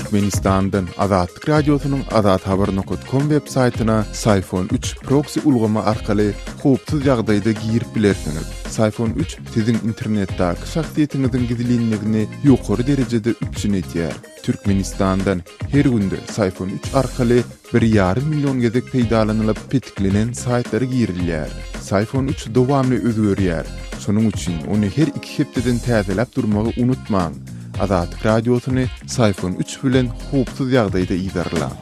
Türkmenistan'dan Azatlyk Radiosynyň azathabar.com websaytyna Sayfon 3 proxy ulgama arkaly howpsuz ýagdaýda girip bilersiňiz. Sayfon 3 siziň internetdäki şahsiýetiňiziň gizliligini ýokary derejede üçünetýär. Türkmenistan'dan her günde Sayfon 3 arkaly 1,5 milyon gezek peýdalanylyp petiklenen saytlary girilýär. Sayfon 3 dowamly özgörýär. Şonuň üçin ony her 2 hepdeden täzeläp durmagy unutmaň. Azatlyk Radiosyny Sayfon 3 bilen howpsuz ýagdaýda iýdarlar.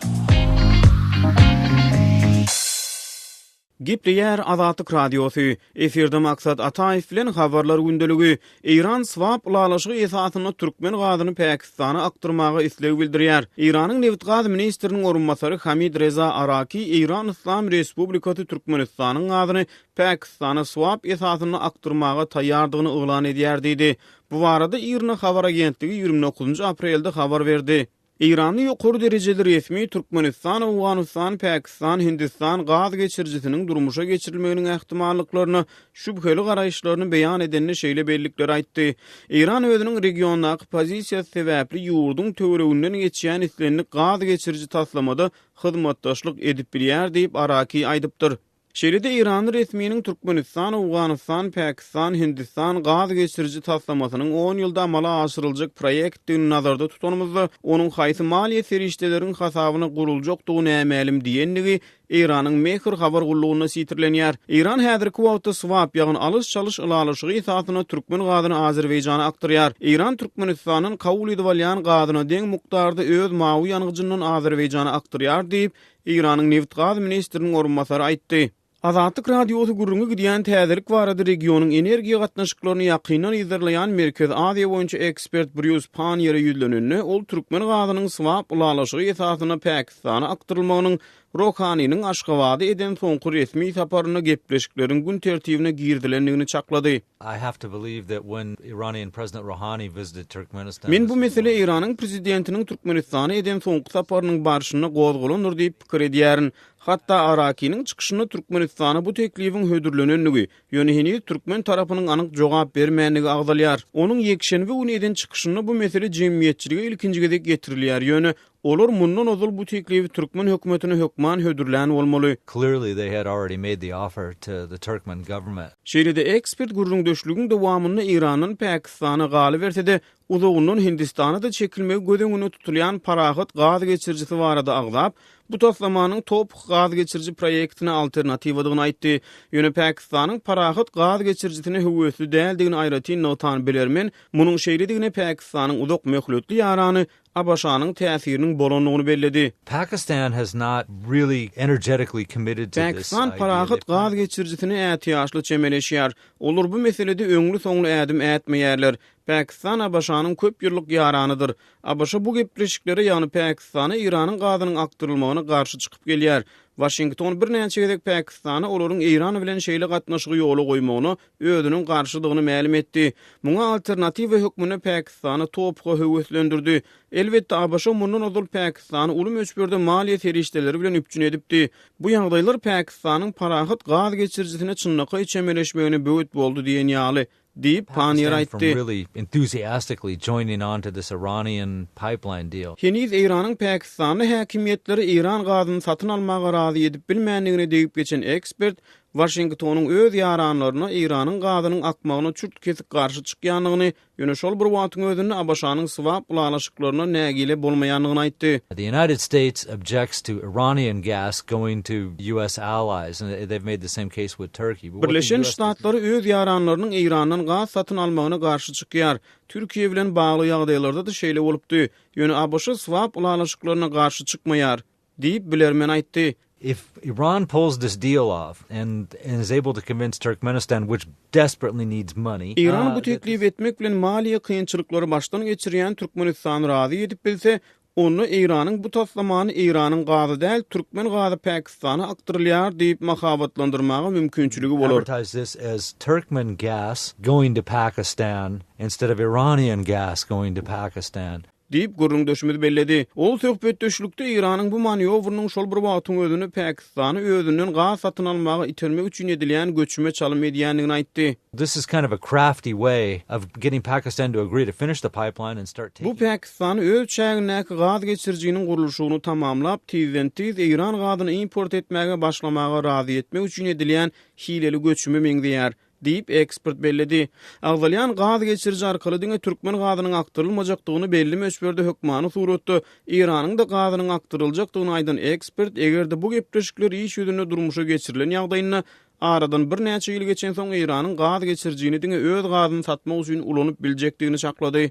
Gipleyer Azatlyk Radiosy, eferde maksat Ataýew bilen habarlar gündeligi, İran swap ulalaşygy esasyny türkmen gazyny Pakistana aktyrmagy isleg bildirýär. İranyň Neft gaz ministriniň orunmasary Hamid Reza Araki, İran Islam Respublikasy Türkmenistanyň gazyny Pakistana swap esasyny aktyrmaga taýýardygyny oglan edýär diýdi. Bu barada İran habar agentligi 29 aprelde habar berdi. İranly ýokary derejeli resmi Türkmenistan, Awganistan, Pakistan, Hindistan gaz geçirjisiniň durmuşa geçirilmeginiň ähtimallyklaryny, şüpheli garaýşlaryny beýan edenine şeýle bellikler aýtdy. İran özüniň regiondaky pozisiýasy sebäpli ýurduň töwereginden geçýän islenlik gaz geçirji taslamada hyzmatdaşlyk edip bilýär diýip Araki aýdypdyr. Şeride İran resminiň Türkmenistan, Awganistan, Pakistan, Hindistan gaz geçirji taslamasynyň 10 ýylda amala aşyryljak proýektini nazarda tutanymyzda onuň haýsy maliýe serişdeleriň hasabyna guruljokdygyny ämälim diýendigi İranyň Mehr habar gullugyna sitirlenýär. İran häzirki wagtda swap ýagny alys-çalyş ulalaşygy esasyna türkmen gazyny Azerbaýjana aktyrýar. İran Türkmenistanyň kabul edip alýan gazyny deň mukdarda öz mawy ýanygyjyndan Azerbaýjana aktyrýar diýip İranyň Neft gaz ministriniň orunmasary aýtdy. Azatlyk Radiosy gurrungy gidýän täzelik barada regionyň energiýa gatnaşyklaryny ýakynan izlerleýän Merkez Aziýa boýunça ekspert Bruce Panier'e ýüzlenende ol türkmen gazynyň swap ulalaşygy esasyna Pakistana aktyrylmagynyň Rohanynyň Aşgabady eden soňky resmi saparyna gepleşikleriň gün tertibine girdilendigini çaklady. I have to believe that when Iranian President Rouhani visited Turkmenistan. Men bu mesele İranyň prezidentiniň Türkmenistana eden soňky saparynyň barşyna gozgulandyr diýip pikir edýärin. Hatta Araki'nin çıkışını Türkmenistan'a bu teklifin hödürlenenligi, yönehini Türkmen tarafının anyk jogap bermänligi agdalýar. Onun yekşen we uneden çıkışını bu mesele jemgyýetçiligi ilkinji gezek getirilýär. Ýöne olar mundan ozul bu teklifi Türkmen hökümetine hökman hödürlän bolmaly. Clearly they had already made the offer to the Turkmen government. Şeýle-de ekspert gurrun döşlügüň dowamyny İranyň Pakistana galy berse-de uzagynyň Hindistana da çekilmegi gödeňine tutulýan parahat gaz geçirjisi barada agzap, bu taslamanyň top gaz geçirji proýektine alternatiwadygyny aýtdy. Ýöne Pakistanyň parahat gaz geçirjisine höwesli däldigini aýratyn notan bilermen, munyň şeýledigine Pakistanyň uzak möhletli ýarany Abaşanyň täsiriniň bolanlygyny belledi. Pakistan has not really energetically committed to this. Pakistan parahat gaz geçirjisine ähtiýaçly çemeleşýär. Olur bu meselede öňlü soňly ädim ätmeýärler. Pakistan Abaşanyň köp ýyllyk ýaranydyr. Abaşa bu gepleşiklere ýagny Pakistana İranyň gazynyň aktyrylmagyna garşy çykyp gelýär. Washington bir näçe gezek Pakistana olaryň İran bilen şeýle gatnaşygy ýoly goýmagyny özüniň garşydygyny ma'lum etdi. Muňa alternativ hökmüne Pakistana topga höweslendirdi. Elbetde Abaşa mundan ozul Pakistany uly möçberde maliýe serişdeleri bilen üpjün edipdi. Bu ýagdaýlar Pakistanyň parahat gaz geçirjisine çynnaky çemeleşmegine böwet boldy diýen ýaly. Deep Panier aýtdy. Really enthusiastically joining on to this Iranian pipeline deal. Heniz İranyň Pakistany häkimetleri İran gazyny satyn almaga razy edip bilmänligini diýip geçen ekspert Washingtonyň öz ýaranlaryna İranyň gazynyň akmagyna çürt kesik garşy çykýanlygyny, ýöne şol bir wagtyň özünde Abaşanyň swap ulalaşyklaryna nägile bolmaýanlygyny aýtdy. The United States objects to Iranian gas going to US allies, and they've made the same case with Turkey. Birleşen Ştatlary öz ýaranlarynyň İrandan gaz satyn almagyna garşy çykýar. Türkiýe bilen bagly ýagdaýlarda da şeýle bolupdy. Ýöne Abaşa swap ulalaşyklaryna garşy çykmaýar diýip bilermen aýtdy. If Iran pulls this deal off and is able to convince Turkmenistan, which desperately needs money. İran bu teklif etmek bilen maliýe kynçylyklary başdan geçirýän Türkmenistan razy edip bilse, onu İranyň bu taslamany İranyň gazy däl, Türkmen gazy Pakistana aktyrylýar diýip mahabatlandyrmagy mümkinçiligi bolar. Advertise this as Turkmen gas going to Pakistan instead of Iranian gas going to Pakistan. diýip gurrundaşmyzy belledi. Ol söhbetdeşlikde İranyň bu manewrunyň şol bir wagtyň özüni Pakistany özünden gaz satyn almagy itermek üçin edilýän göçme çalym edýändigini aýtdy. This is kind of a crafty way of getting Pakistan to agree to finish the pipeline and start taking. Bu Pakistan öz çägindäki gaz geçirjiginiň gurulşyny tamamlap, tiz İran gazyny import etmäge başlamaga razy etmek üçin edilýän hileli göçme meňdäýär diýip ekspert belledi. Agzalyan gaz geçirji arkaly diňe türkmen gazynyň aktyrylmajakdygyny belli meşberde hökmany suratdy. İranyň da gazynyň aktyryljakdygyny aýdan ekspert egerde bu gepleşikler iş ýüzünde durmuşa geçirilen ýagdaýyny aradan bir näçe ýyl geçen soň İranyň gaz geçirjigini diňe öz gazyny satmak üçin ulanyp biljekdigini çaklady.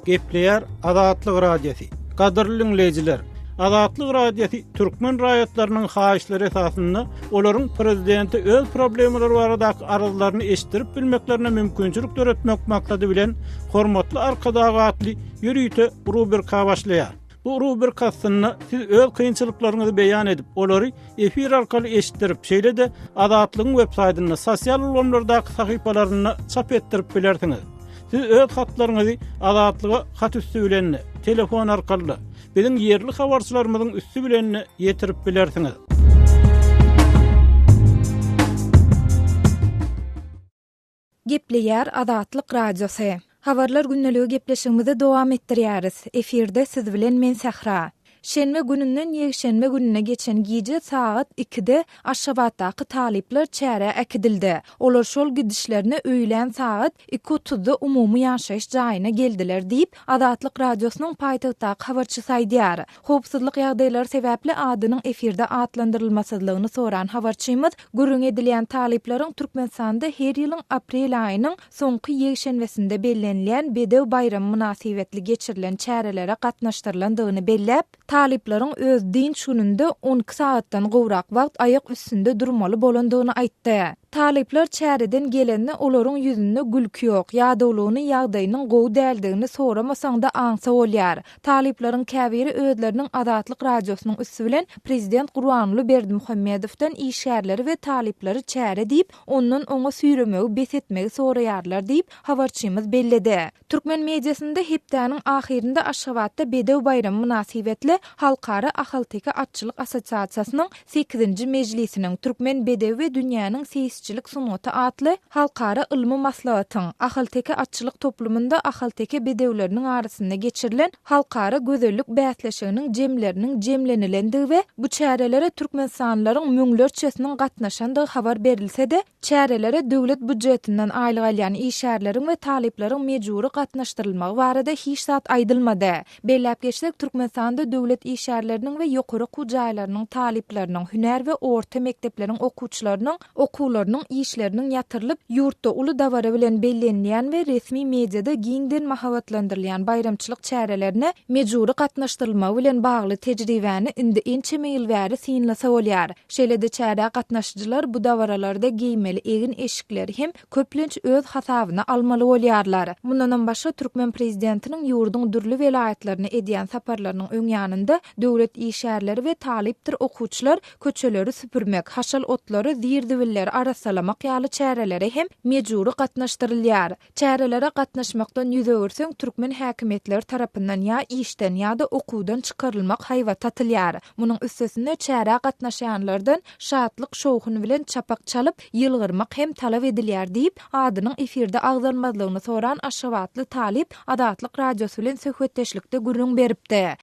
Gepleýär Azatlyk radiosi. Gadyrly dinleýijiler, Azatlyk radiosi türkmen raýatlarynyň haýyşlary esasynda olaryň prezidenti öz problemleri baradaky arzularyny eşdirip bilmeklerine mümkinçilik töretmek maksady bilen hormatly arkadaşly ýürüýte rubrika başlaýar. Bu rubrikasyny siz öz kynçylyklaryňyzy beýan edip, olary efir arkaly eşitdirip, şeýle de Azatlygyň web-saýtyna, sosial ulanlardaky sahypalaryna çap etdirip bilersiňiz. Siz öz hatlaryňyzy Azatlyga hat üstü bilen, telefon arkaly biziň ýerli habarçylarymyzyň üstü bilen ýetirip bilersiňiz. Gepleýär Azatlyk radiosu. Habarlar günneligi gepleşigimizi dowam etdirýäris. Efirde siz bilen men Sahra. Şenme gününden ýekşenme gününe geçen gije saat 2-de Aşgabatdaky talipler çäre ekidildi. Olar şol gidişlerini öýlen saat 2:30-da umumy ýaşaýyş jaýyna geldiler diýip Azatlyk radiosynyň paýtagtdaky habarçysy aýdýar. Howpsuzlyk ýagdaýlary sebäpli adynyň efirde atlandyrylmasydlygyny soran habarçymyz gürrüň edilýän talipleriň Türkmenistanda her ýylyň aprel aýynyň soňky ýekşenbesinde bellenilýän Bedew bayramy münasibetli geçirilen çärelere gatnaşdyrylandygyny bellep, taliplerin öz din şununda 12 saatdan gowrak wagt ayak üstünde durmaly bolandygyny aýtdy. Talipler çäreden gelende olaryň ýüzünde gülki ýok, ýa-dowlugyny ýagdaýynyň gowy däldigini soramasaň da aňsa bolýar. Taliplerin käbiri özleriniň Azatlyk radiosynyň üstü bilen prezident Gurbanuly Berdimuhammedowdan işgärleri we talipleri çäre diýip, ondan oňa süýremegi besetmegi soraýarlar diýip habarçymyz belledi. Türkmen mediasynda hepdäniň ahirinde Aşgabatda Bedew bayramy münasibetli Halkara Ahalteki Atçylyk Assosiasiýasynyň 8-nji mejlisiniň Türkmen Bedew we dünýäniň sesçilik sunuty atly halkara ilmi maslahatyň Ahalteki atçylyk toplumunda Ahalteki bedewleriniň arasynda geçirilen halkara gözellik bäsleşiginiň jemleriniň jemlenilendigi we bu çärelere türkmensanlaryň müňlerçesiniň gatnaşandygy habar berilse-de, çärelere döwlet budjetinden aýlyk alýan işgärleriň we talipleriň mejburi gatnaşdyrylmagy barada hiç zat aýdylmady. Bellep geçsek, Türkmenistanda döwlet işgärleriniň we ýokary okuw jaýlarynyň talipleriniň, hüner we orta mektepleriň okuwçylarynyň okuwlarynyň işleriniň ýatyrylyp ýurtda uly dawara bilen bellenilýän we resmi mediada giňden mahabatlandyrylýan bayramçylyk çärelerine mejburi gatnaşdyrylmagy bilen bagly tejribäni indi ençeme ýyl bäri synlasa bolýar. Şeýle de çäre gatnaşjylar bu dawaralarda giýmeli egin eşikleri hem köplenç öz hasabyna almaly bolýarlar. Mundan başga Türkmen prezidentiniň ýurduň dürli welaýatlaryna edýän saparlarynyň öňýanynda döwlet işgärleri we talipdir okuwçylar köçeleri süpürmek, haşal otlary, zirdiwilleri arasalamak ýaly çärelere hem mejburi gatnaşdyrylýar. Çärelere gatnaşmakdan ýüze örsüň Türkmen häkimetleri tarapyndan ýa işden ýa-da okuwdan çykarylmak haýwat atylýar. Munyň üstesinde çäre gatnaşanlardan şatlyk şowhuny bilen çapak çalyp ýylgyrmak hem talap edilýär diýip adynyň efirde agzalmazlygyny soran Aşgabatly talip Azatlyk radiosu bilen söhbetdeşlikde gürrüň beripdi.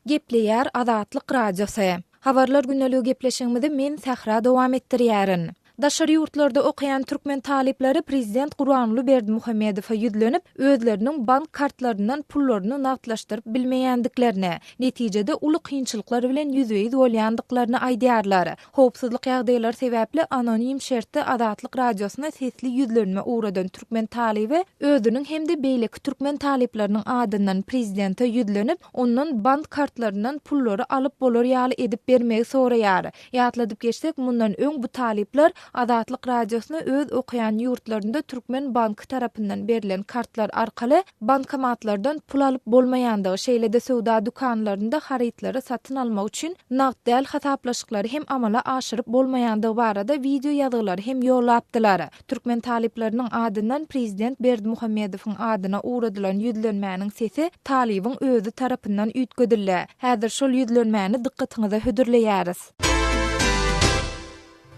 Gepleýär Azatlyk radiosu. Habarlar günneligi gepleşigimizi men Sahra dowam etdirýärin. Daşary ýurtlarda okuyan türkmen talipleri prezident Gurbanuly Berdimuhammedowa ýüzlenip, özleriniň bank kartlarynyň pullaryny nagtlaşdyryp bilmeýändiklerini, netijede uly kynçylyklar bilen ýüzbeýiz bolýandyklaryny aýdýarlar. Howpsuzlyk ýagdaýlary sebäpli anonim şertde Azatlyk radiosyna sesli ýüzlenme uğradan türkmen talibi özüniň hemde beýleki türkmen talipleriniň adyndan prezidente ýüzlenip, ondan bank kartlarynyň pullary alyp bolar ýaly edip bermegi soraýar. Ýatladyp geçsek, mundan öň bu talipler Azatlyk radiosuna öz okuyan yurtlarında Türkmen Banky tarapyndan berilen kartlar arkaly bankomatlardan pul alyp bolmaýandygy şeýlede söwda dukanlarynda harytlary satyn almak üçin nagd hasaplaşyklary hem amala aşyryp bolmaýandygy barada video ýazgylary hem ýollapdylar. Türkmen taliplerinin adından Prezident Berdimuhammedowyň adyna uğradylan ýüzlenmäniň sesi Talibiň özü tarapyndan üýtgedildi. Häzir şol ýüzlenmäni dikkatiňize hödürleýäris.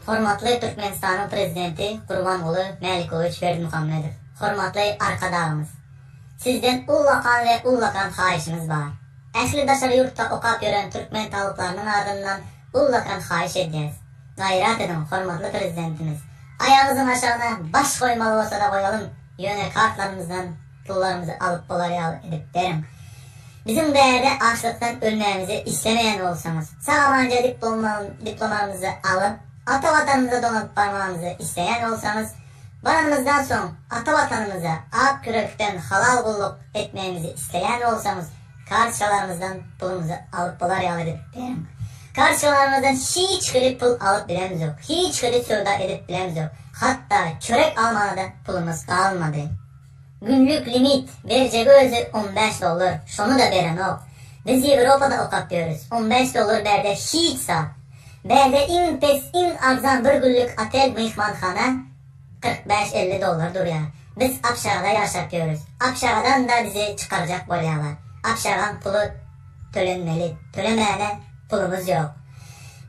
Hormatly Türkmenistanyň prezidenti Gurbanguly Melikoviç Berdimuhammedow, hormatly arkadaşlarymız. Sizden ullakan haýyşymyz bar. Ähli daşary ýurtda okap ýören türkmen talyplarynyň adyndan ullakan haýyş edýäs. Gaýrat edin, hormatly prezidentimiz. Ayağınızın aşağına baş koymalı olsa da koyalım. Yöne kartlarımızdan pullarımızı alıp polarya edip derim. Bizim değerde açlıktan ölmemizi istemeyen olsanız, sağlamanca diplomamızı alıp ata vatanımıza donatıp parmağımızı isteyen olsanız, baranımızdan son ata vatanımıza ak kürekten halal kulluk etmemizi isteyen olsanız, karşılarımızdan pulumuzu alıp polarya edip derim. Karşılarımızdan hiç kırıp pul alıp bilemiz yok. Hiç kırıp söda edip bilemiz yok. Hatta çörek almana da pulumuz kalmadı. Günlük limit verecek özü $15. Şonu da beren ok. Biz Avrupa'da okap diyoruz. $15 berde hiç saat. Berde in arzan bir günlük otel mihmanxana $45-50 duruyor. Biz Apşağı'da yaşatıyoruz. Apşağı'dan da bizi çıkaracak bolyalar. Apşağı'nın pulu tölenmeli. Tölemeyene pulumuz yok.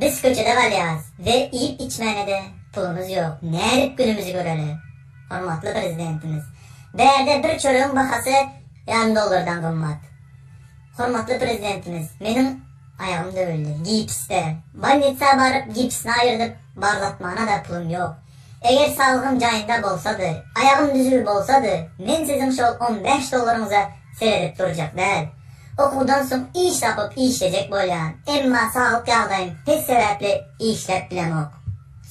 Biz köçede kalyaz ve yiyip içmeyene de pulumuz yok. Ne erip günümüzü görelim. Hormatly prezidentimiz. Berde bir çörüğün bakası $10'dan kımmat. Hormatly prezidentimiz, menin ayağım dövüldü. Gipste. Balnitsa barıp gipsini ayırdıp barlatmana da pulum yok. Eğer sağlığım cayında bolsadı, ayağım düzül bolsadı, men sizin şol $15'unuza seyredip duracak değil. Okudan soň iş tapıp işleyecek bolýan. Emma sağlık ýagdaýym pek sebäpli işlep bilemok.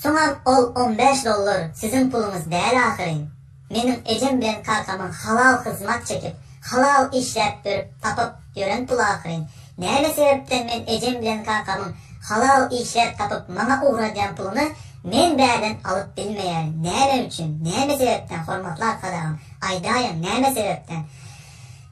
Soňam ol $15 sizin pulunuz däl ahyryn. Menim ejim bilen karkamyň halal hyzmat çekip, halal işlep berip tapıp ýören pul ahyryn. Näme sebäpden men ejim bilen karkamyň halal işlep tapıp maňa uğradýan puluny men bäden alyp bilmeýär. Näme üçin? Näme sebäpden hormatly arkadaşım? Aýdaýyn, näme sebäpden?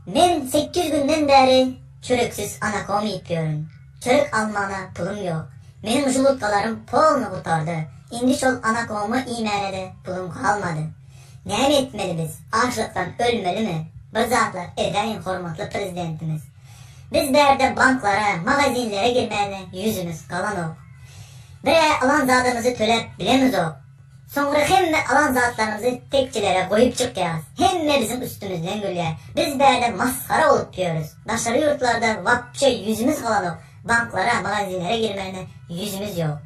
Men 8 günden beri çöreksiz anakom ýipiyorum. Çörek almana pulum yok. Benim julutkalarım polnu kurtardı. Indi şol anakomu iýmäne de pulum kalmadı. Näme etmeli biz? Açlıktan ölmeli mi? Bir zatlar edeyin hormatly prezidentimiz. Biz berde banklara, magazinlere girmäne yüzümüz kalan ok. Bire alan zatımızı tölep bilemiz ok. Sonra hemme alan zatlarımızı tekçilere koyup çıkýas. Hemme bizim üstümüzden gülýär. Biz berde maskara olup diyoruz. Daşary yurtlarda vapça yüzümüz kalan ok. Banklara, magazinlere girmene yüzümüz yok.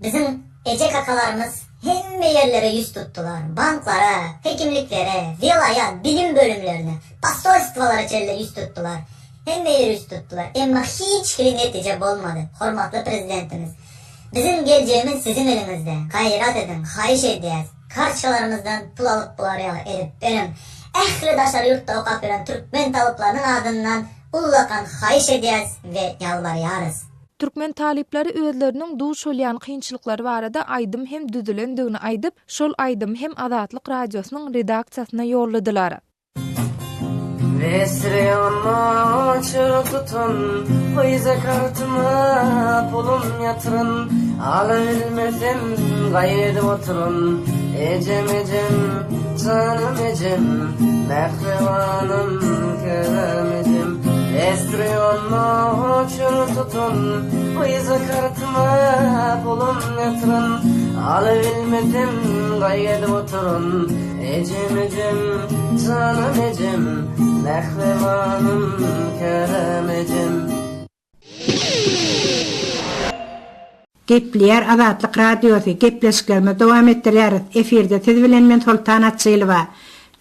Bizim ece kakalarımız hemme yerlere yüz tuttular. Banklara, hekimliklere, vilaya, bilim bölümlerine, pastorstvalara çelle yüz tuttular. Hemme yeri yüz tuttular. Emma hiç netice bolmadı. Hormatly prezidentimiz. Bizim geleceğimiz sizin elinizde. Gayrat edin, haýyş edýäs. Karşılarımızdan pul alıp polarya edip berim. Ähli daşary yurtda okap ýören türkmen talyplarynyň adyndan ullakan haýyş edýäs we ýalbarýarys. Türkmen talipleri özleriniň duş bolýan kynçylyklary barada aýdym hem düzülendigini aýdyp, şol aýdym hem Azatlyk radiosynyň redaksiýasyna ýolladylar. Vesreyama çırpıtın, koyza kartıma pulum yatırın, alabilmezim gayrı oturun, ecem canım ecem, mehrevanım kerem ecem. Vesreyama çırpıtın, koyza kartıma pulum yatırın, alabilmezim gayrı oturun, ecem canım ecem, mehrevanım kerem ecem. Gepleýär Azatlyk radiosy gepleşiklerime dowam etdirýär. Eferde siz bilen men Sultan Atçylywa.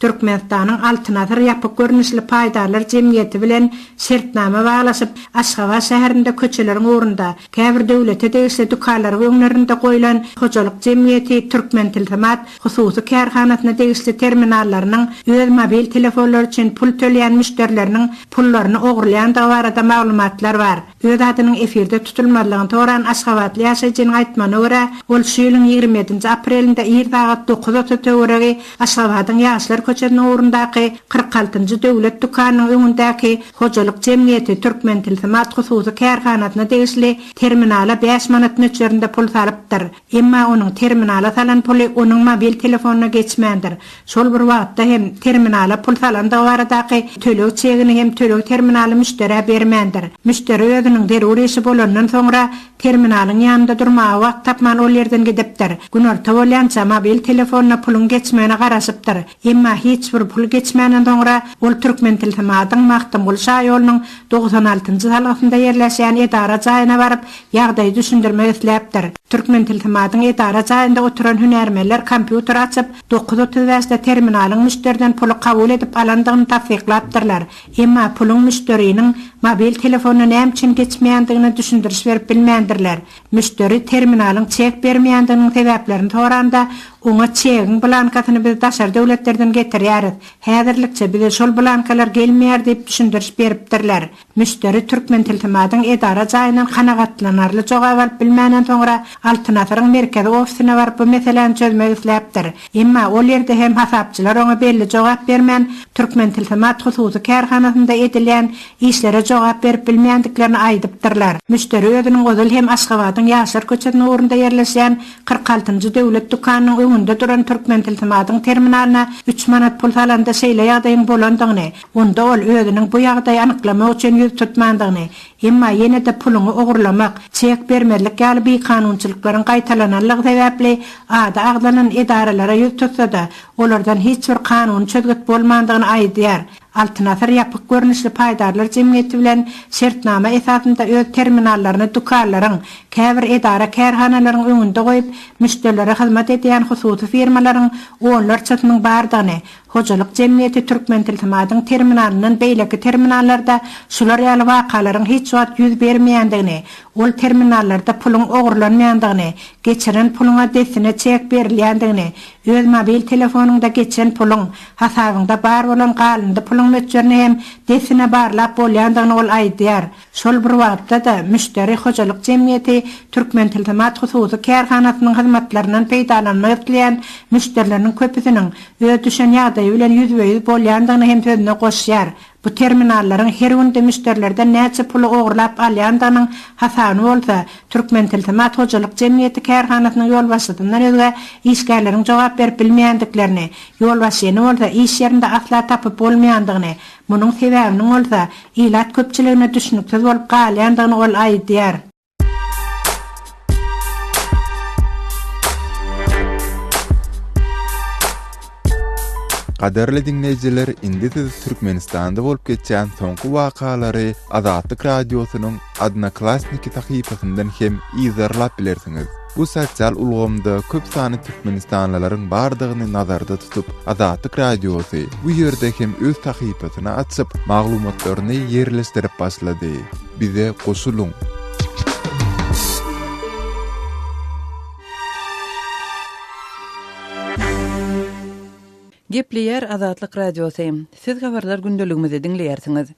Türkmenistanyň Altınazar ýapyk görnüşli paýdarlar jemgyýeti bilen şertnama baglaşyp Aşgabat şäherinde köçeleriň orunda käbir döwlete degişli dukanlar öňlerinde goýulan hojalyk jemgyýeti Türkmen Tiltimat hususy kärhanatyna degişli terminallarynyň öz mobil telefonlar üçin pul töleýän müşterileriniň pullaryny ogurlaýan barada maglumatlar bar. Öz adynyň efirde tutulmalygyny toran Aşgabatly ýaşaýjynyň aýtmanyna görä, ol şu ýylyň 27 aprelinde saat 9:00 töweregi Aşgabatyň ýaşlar köçesiniň orundaky 46-njy döwlet dukanynyň öňündäki hojalyk jemgyýeti Türkmen Tiltimat hususy kärhanatyna degişli terminala 5 manat nöçerinde pul salypdyr. Emma onuň terminala salan puly onuň mobil telefonuna geçmändir. Şol bir wagtda hem terminala pul salanda baradaky tölek çegini hem tölek terminaly müştere bermändir. Müşteri özüniň deruri işi bolandan soňra terminalyň ýanynda durmagy wagt tapman ol ýerden gidipdir. Günorta bolýança mobil telefonuna pulun geçmäne garaşypdyr. Emma hiç bir pul geçmänden soňra ol Türkmen Tiltimatyň Maktamgul şaýolunyň 96-njy salgysynda ýerleşýän edara jaýyna baryp ýagdaýy düşündirmek isläpdir. Türkmen Tiltimatyň edara jaýynda oturan hünärmenler kompýuter açyp 9:30-da terminalyň müşteriden pulu kabul edip alandygyny tasdiklapdyrlar. Emma pulun müşteriniň mobil telefonuna näme üçin geçmeýändigini düşündiriş berip bilmändirler. Müşteri terminalyň çek bermeýändiginiň sebäplerini soranda ona çegiň blankasyny biz daşar döwletlerden getirýäris. Häzirlikçe bize şol blankalar gelmeýär diýip düşündiriş beripdirler. Müşteri Türkmen Tiltimatyň edara jaýynyň kanagatlanarly jogap alyp bilmänden soňra Altynazaryň merkezi ofisine baryp bu meseleni çözmek isläpdir. Emma ol ýerde hem hasapçylar ona belli jogap bermän, Türkmen Tiltimat hususy kärhanasynda edilýän işlere jogap berip bilmeýändiklerini aýdypdyrlar. Müşteri özüniň gözül hem Aşgabatyň ýaşlar köçesiniň orunda ýerleşýän 46-njy döwlet dukanynyň öňünde duran Türkmen Tiltimatyň terminalyna 3 manat pul salanda şeýle ýagdaýyň bolandygyny, onda ol özüniň bu ýagdaýy anyklamak üçin ýüz tutmandygyny, emma ýene-de puluny ogurlamak, çek bermezlik ýaly kanunçylyklaryň gaýtalananlygy sebäpli ada aglanan edaralara ýüz tutsa-da olardan hiç bir kanun çözgüt bolmandygyny aýdýar. Altınazar ýapyk görnüşli paýdarlar jemgyýeti bilen şertnama esasynda öz terminallaryny dukanlaryň, käbir edara kärhanalaryň öňünde goýup müşterilere hyzmat edýän hususy firmalaryň onlar çatmyň bardygyny, hojalyk jemgyýeti Türkmen Tiltimatyň terminalynyň beýleki terminallarda şular ýaly wakalaryň hiç wagt ýüz bermeýändigini, ol terminallarda pulun ogurlanmaýandygyny, geçiren pulun adresine çek berilýändigini, öz mobil telefonunda geçen pulun hasabyňda bar bolan galyndy pulun möçerini hem desine barlap bolýandygyny ol aýdýar. Şol bir wagtda da müşteri hojalyk jemgyýeti Türkmen Tiltimat hususy kärhanasynyň hyzmatlarynyň peýdalanmak isleýän müşterileriniň köpüsiniň öz düşen ýagdaýy bilen ýüzbeýüz bolýandygyny hem sözüne goşýar. Bu terminallaryň her günde müşterilerden näçe pul ogurlap alýandygynyň hasany bolsa, Türkmen Tiltimat hojalyk jemgyýeti kärhanasynyň ýolbaşçysyndan özge işgärleriň jogap berip bilmeýändiklerini, ýolbaşçyny bolsa iş ýerinde asla tapyp bolmaýandygyny, munyň sebäbini bolsa ilat köpçiligine düşünüksiz bolup galýandygyny ol aýdýar. Kaderli dinleyijiler, indi siz Türkmenistanda bolup geçen soňky wakalary Azatlyk radiosynyň Odnoklassniki sahypasyndan hem izarlap bilersiňiz. Bu sosial ulgamda köp sany Türkmenistanlylaryň bardygyny nazarda tutup, Azatlyk radiosy bu ýerde hem öz sahypasyny açyp, maglumatlaryny ýerleşdirip başlady. Bize goşuluň. Gepleýär Azatlyk radiosy. Siz habarlar gündeligimizi dinleýärsiňiz.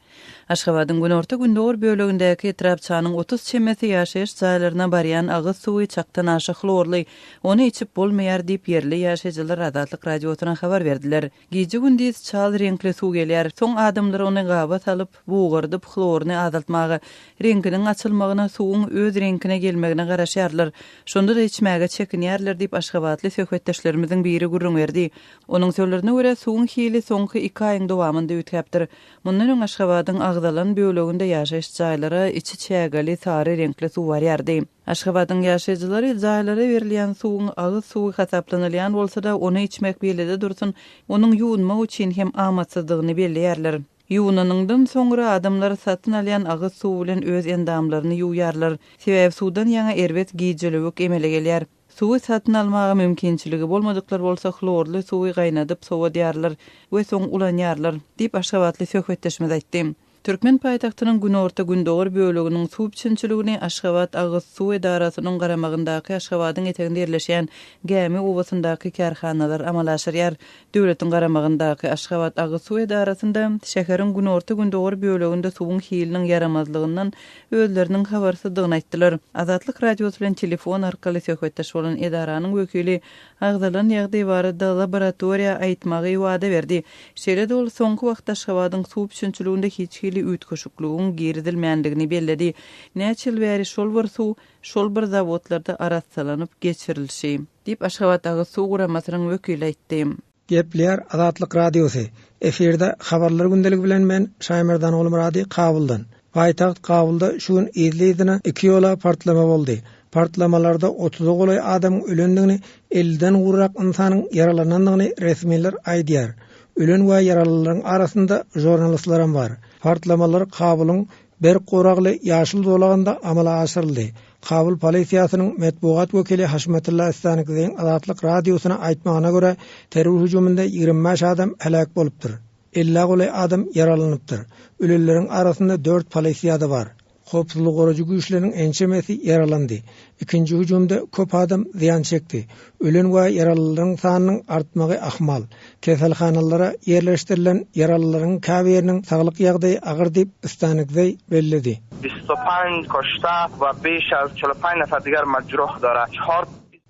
Aşgabatyň günorta gündür bölegindäki etrapçanyň 30 çemesi ýaşaýyş jaýlaryna barýan agyz suwy çaktan aşy klorly, ony içip bolmaýar diýip ýerli ýaşaýjylar Azatlyk radiosyna habar berdiler. Gije gündüz çal renkli suw gelýär. Soň adamlar ony gaba salyp, buğurdyp klorny azaltmagy, renkiniň açylmagyna, suwuň öz renkine gelmegine garaşýarlar. Şonda da içmäge çekinýärler diýip Aşgabatly söhbetdeşlerimiziň biri gurrun berdi. Onuň sözlerine görä suwuň hili soňky 2 aýyň dowamında ütäpdir. Mundan öň Aşgabatyň agdalan böleginde ýaşaýyş jaýlary içi çägeli sary renkli suw barýardy. Aşgabatyň ýaşaýjylary jaýlara berilýän suwuň agyz suwy hasaplanylýan bolsa-da ony içmek belede dursun, onuň ýuwunmak üçin hem amatsızdygyny belleýärler. Ýuwunanyňdan soňra adamlar satyn alýan agyz suw bilen öz endamlaryny ýuwýarlar. Sebäbi suwdan ýaňa erbet gijelik emele gelýär. suwy satyn almaga mümkinçiligi bolmadyklar bolsa klorly suwy gaynadyp sowa dýarlar we soň ulanýarlar diýip Aşgabatly söhbetleşmede aýtdy. Türkmen paýtagtynyň günorta gündogor bölегiniň suw biçinçiligini Aşgabat Agyz Suw Edarasynyň garamagyndaky Aşgabatyň eteginde ýerleşýän Gäme owasyndaky karhanalar amal aşyrýar. Döwletiň garamagyndaky Aşgabat Agyz Suw Edarasynda şäheriň günorta gündogor böleginde suwuň hiliniň yaramazlygyndan özleriniň habarsyzdygyny aýtdylar. Azatlyk radiosu bilen telefon arkaly söhbetleşip bolan edaranyň wekili agdalan ýagdaý barada laboratoriýa aýtmagy wada berdi. Şeýle de ol soňky wagtda Aşgabatyň suw biçinçiliginde hiç ütköşükliginiň giridilmändigini belledi. Näçil bäri şol bir suw, şol bir zawodlarda aratssalanyp geçirilşi diýip Aşgabat Agyz Suw guramasynyň wekili aýtdy. Gepler Azatlyk radiosu. Eferde habarlar gündeligi bilen men Şaýmerdan oğlum radi Kabuldan. Paýtagt Kabulda şu gün ýerliýdine 2 ýola partlama boldy. Partlamalarda 30 golay adamyň ölendigini, 50den gurrak insanyň yaralanandygyny resmiler aýdýar. Ölen we yaralylaryň arasynda jurnalistler bar. Partlamalar Kabulyň bir goragly ýaşyl dolagynda amala aşyryldy. Kabul polisiýasynyň medbugat wekili Haşmetulla Istanykdyň Azatlyk radiosyna aýtmagyna görä, terror hüjumunda 25 adam helak bolupdyr. 50 golay adam yaralanypdyr. Ölenleriň arasynda 4 polisiýada bar. Hopsuzlyk goruju güýçleriň ençemesi yaralandy. Ikinji hüjumda köp adam ziýan çekdi. Ölen we yaralylaryň sanynyň artmagy ahmal. Keselhanalara ýerleşdirilen yaralylaryň käbiriniň saglyk ýagdaýy agyr diýip Istanykdy belledi. 25 kuşta ve 5 az 45 nefer diğer majruh dara.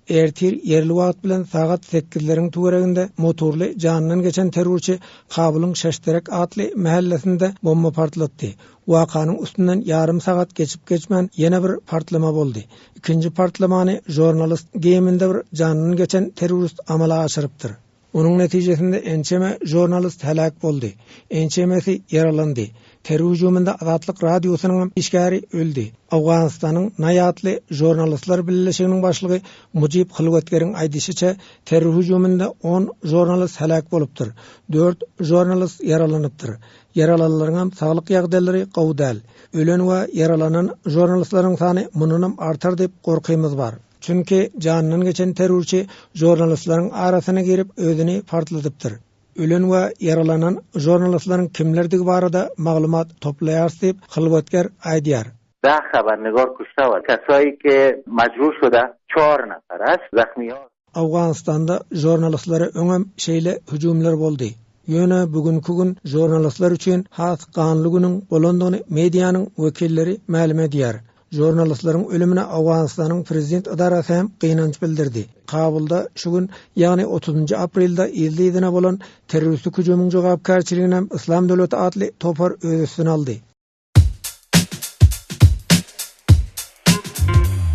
Ertir yerli wagt bilen sagat 8'lerin tuğreginde motorly janynyň geçen terrorçy Kabulyň Şeşterek atly mahallesinde bomba partlatdy. Wakanyň üstünden yarım sagat geçip geçmän ýene bir partlama boldy. İkinji partlamany jurnalist geminde bir janynyň geçen terrorist amala aşyrypdyr. Onuň netijesinde ençeme jurnalist helak boldy. Ençemesi yaralandy. Terror hüjumunda Azatlyk radiosynyň işgäri öldi. Awganistanyň Naýatly jurnalistler birleşiginiň başlygy Mujib Hylgatgeriň aýdýyşyça terror hüjumunda 10 jurnalist helak bolupdyr. 4 jurnalist yaralanypdyr. Yaralalylaryň saglyk ýagdaýlary gowdal. Ölen we yaralanan jurnalistlaryň sany mununam artar diýip gorkymyz bar. Çünki janynyň geçen terrorçy jurnalistlaryň arasyna girip özüni partladypdyr. Ölen we yaralanan jurnalistlaryň kimlerdigi barada maglumat toplaýar diýip Hylgatger aýdýar. Da habarnigar kuşta var. Kasai ke majruh şuda 4 nafar ast zaxmiýar. Awganistanda jurnalistlere öňem şeýle hüjumlar boldy. Ýöne bugünkü gün jurnalistler üçin has ganly günüň bolandygyny mediýanyň wekilleri ma'lum edýär. Jurnalistlaryň ölümine Awganistanyň prezident idarasy hem gynanç bildirdi. Kabulda şu gün ýagny 30 aprelda ýerliýdine bolan terroristlik hüjumyň jogapkärçiligini hem İslam Döwleti atly topar öz üstüne aldy.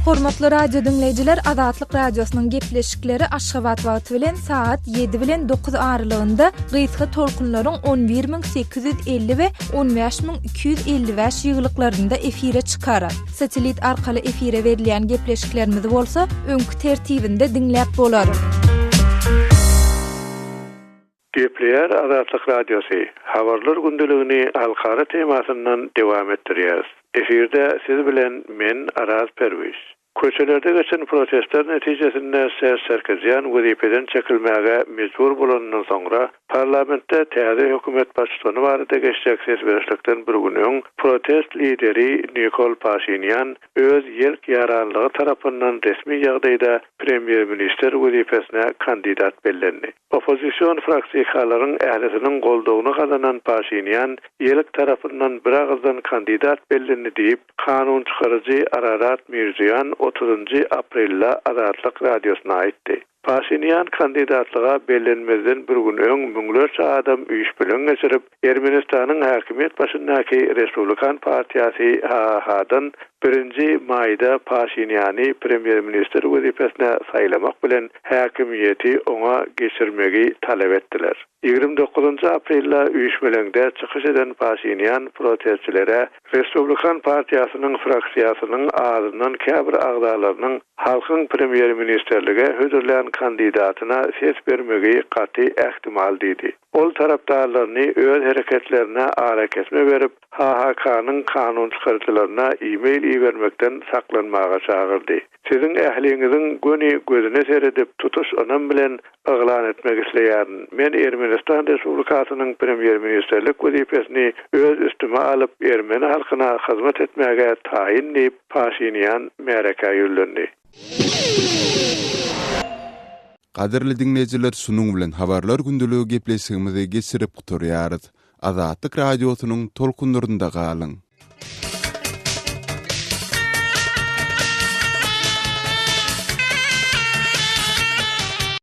Hormatly radio dinleyijiler, Azatlyk radiosynyň gepleşikleri Aşgabat wagty bilen saat 7 bilen 9 aralygynda gysga tolkunlaryň 11850 we 15255 ýyglyklarynda efire çykarar. Satelit arkaly efire berilýän gepleşiklerimiz bolsa öňkü tertibinde dinläp bolar. Gepleýär Azatlyk radiosu. Habarlar gündeligini halkara temasyndan dowam etdirýär. Efirde siz bilen men Araz Perwiş. Köçelerde geçen protestler netijesinde serkezýän wezipeden çekilmäge mejbur bolandan soňra parlamentde täze hökümet başçysyny barada geçjek ses berişlikden bir günüň protest lideri Nikol Pashinyan öz ýerk ýaranlygy tarapyndan resmi ýagdaýda premier minister wezipesine kandidat bellendi. Opozisiýon fraksiyalaryň ählisiniň goldawyny gazanan Pashinyan ýerk tarapyndan bir agzdan kandidat bellendi diýip kanun çykarjy Ararat Mirziýan 30 aprelda Azatlyk radiosyna aýtdy. Pashinyan kandidatlyga bellenmezden bir gün öň müňlerçe adam üýüş bilen geçirip Ermenistanyň häkimet başyndaky Respublikan partiýasy HH'dan 1 maýda Pashinyany premier minister wezipesine saýlamak bilen häkimiýeti oňa geçirmegi talep etdiler. 29 aprelda üýüşmeleňde çykyş eden Pashinyan protestçilere Respublikan partiýasynyň fraksiýasynyň ağzyndan käbir agdalarynyň halkyň premier ministerlige hödürlän kandidat kandidatyna ses bermegi qaty ähtimal dedi. Ol tarapdarlaryny öz hereketlerine ara kesme berip HHK-nyň kanun çykarjylaryna e-mail ibermekden saklanmaga çağırdy. Sizin ähliňiziň göni gözüne seredip tutuş onam bilen aglan etmek isleýän men Ermenistan Respublikasynyň premier ministerlik wezipesini öz üstüme alyp Ermeni halkyna hyzmat etmäge taýin edip Paşinyan mereka ýölendi. Qadirli dinleyijiler, şunun bilen habarlar gündeligi gepleşigimizi geçirip guturýarys. Azatlyk radiosynyň tolkunlarynda galyň.